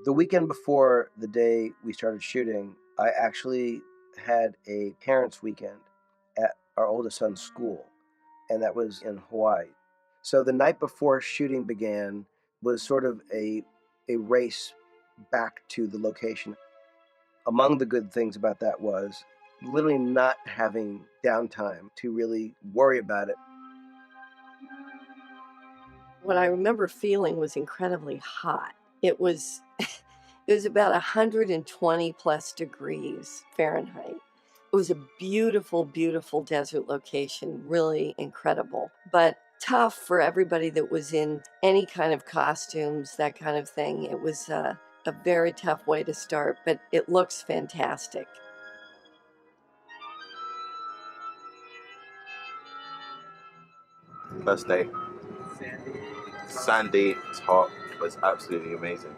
The weekend before the day we started shooting, I actually had a parents' weekend at our oldest son's school, and that was in Hawaii. So the night before shooting began was sort of a race back to the location. Among the good things about that was literally not having downtime to really worry about it. What I remember feeling was incredibly hot. It was it was about 120 plus degrees Fahrenheit. It was a beautiful, beautiful desert location, really incredible, but tough for everybody that was in any kind of costumes, that kind of thing. It was a very tough way to start, but it looks fantastic. First day. Sandy, it's hot, but it's absolutely amazing.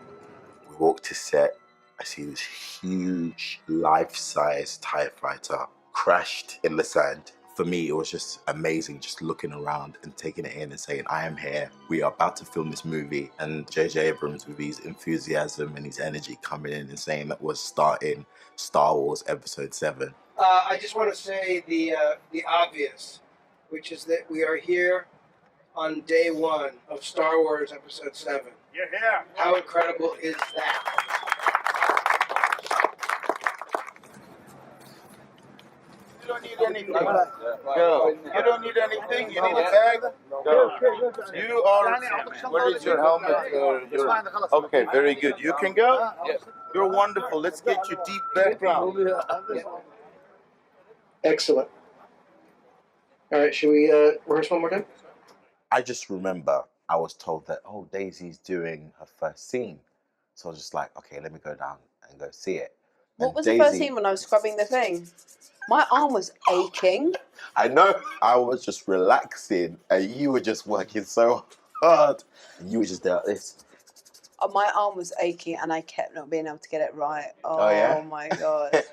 We walked to set. I see this huge life-size TIE fighter crashed in the sand. For me, it was just amazing just looking around and taking it in and saying, I am here. We are about to film this movie. And J.J. Abrams, with his enthusiasm and his energy coming in and saying that we're starting Star Wars Episode 7. I just want to say the obvious, which is that we are here on day one of Star Wars Episode 7. You're here. How incredible is that? You don't need anything. Go. You don't need anything. You need a bag. Go. You are. Where is your helmet? Okay, very good. You can go. You're wonderful. Let's get you deep background. Excellent. All right, should we rehearse one more time? I just remember I was told that, oh, Daisy's doing her first scene. So I was just like, okay, let me go down and go see it. What was the first scene when I was scrubbing the thing? My arm was aching. I know. I was just relaxing and you were just working so hard. And you were just there like this. My arm was aching and I kept not being able to get it right. Oh yeah? My God.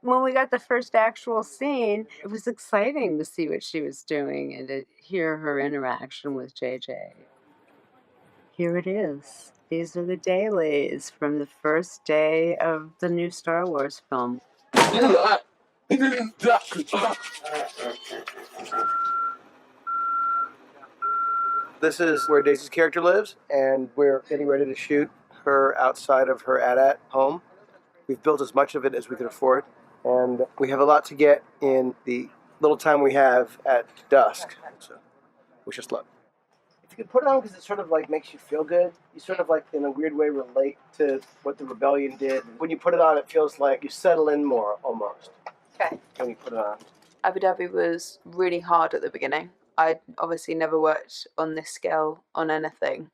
When we got the first actual scene, it was exciting to see what she was doing and to hear her interaction with JJ. Here it is. These are the dailies from the first day of the new Star Wars film. This is where Daisy's character lives, and we're getting ready to shoot her outside of her AT-AT home. We've built as much of it as we can afford, and we have a lot to get in the little time we have at dusk. So, wish us luck. If you could put it on because it sort of like makes you feel good, you sort of like in a weird way relate to what the rebellion did. When you put it on, it feels like you settle in more almost. Okay. When you put it on. Abu Dhabi was really hard at the beginning. I'd obviously never worked on this scale on anything.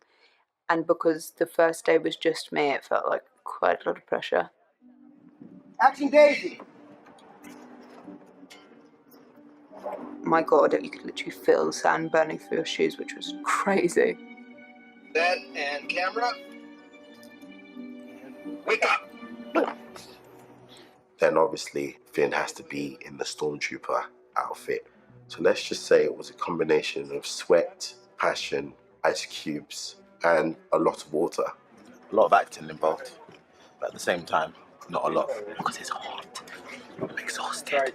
And because the first day was just me, it felt like quite a lot of pressure. Action, Daisy! My God, you could literally feel the sand burning through your shoes, which was crazy. That and camera. And wake up! Then obviously Finn has to be in the Stormtrooper outfit. So let's just say it was a combination of sweat, passion, ice cubes, and a lot of water. A lot of acting involved, but at the same time, not a lot, because it's hot. I'm exhausted.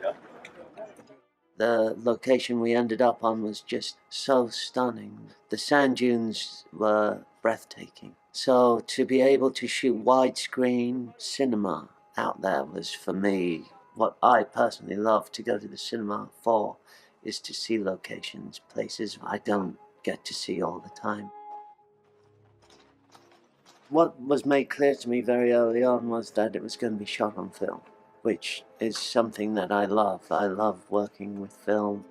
The location we ended up on was just so stunning. The sand dunes were breathtaking. So to be able to shoot widescreen cinema out there was, for me, what I personally love to go to the cinema for, is to see locations, places I don't get to see all the time. What was made clear to me very early on was that it was going to be shot on film, which is something that I love. I love working with film.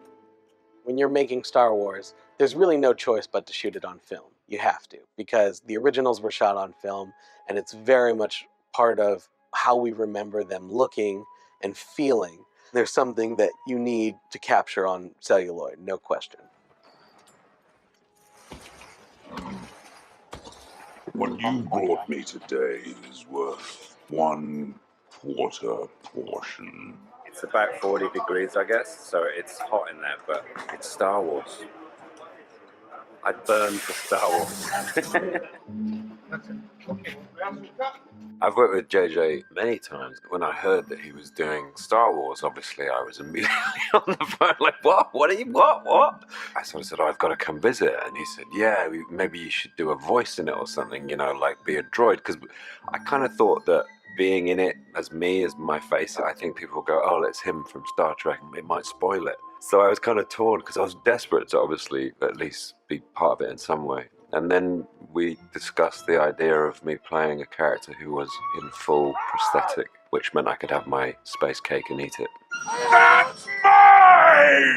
When you're making Star Wars, there's really no choice but to shoot it on film. You have to, because the originals were shot on film, and it's very much part of how we remember them looking and feeling. There's something that you need to capture on celluloid, no question. What you brought me today is worth 1/4 portion. It's about 40 degrees, I guess, so it's hot in there, but it's Star Wars. I'd burn for Star Wars. I've worked with JJ many times. When I heard that he was doing Star Wars, obviously I was immediately on the phone like, what? What? I sort of said, oh, I've got to come visit. And he said, yeah, maybe you should do a voice in it or something, you know, like be a droid. Because I kind of thought that being in it as me, as my face, I think people will go, oh, it's him from Star Trek. It might spoil it. So I was kind of torn because I was desperate to obviously at least be part of it in some way. And then we discussed the idea of me playing a character who was in full prosthetic, which meant I could have my space cake and eat it. That's mine!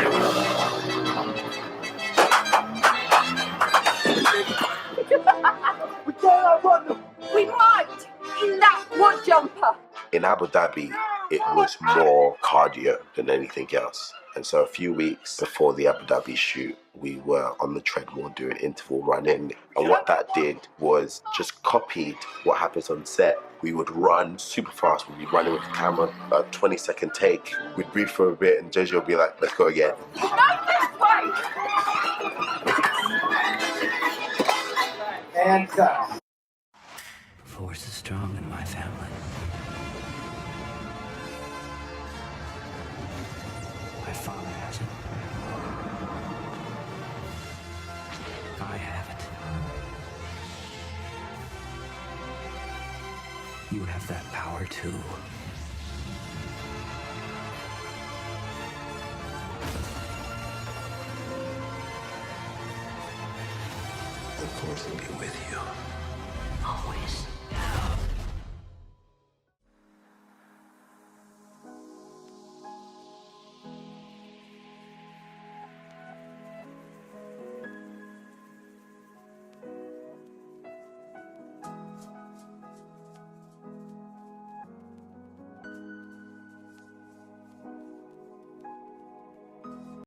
We might in that wood jumper. In Abu Dhabi, it was more cardio than anything else. And so a few weeks before the Abu Dhabi shoot, we were on the treadmill doing interval running. And what that did was just copied what happens on set. We would run super fast. We'd be running with the camera, a 20-second take. We'd breathe for a bit and JJ would be like, let's go again. Not this way. And cut. Force is strong in my family. My father has it. I have it. You have that power too. The Force will be with you.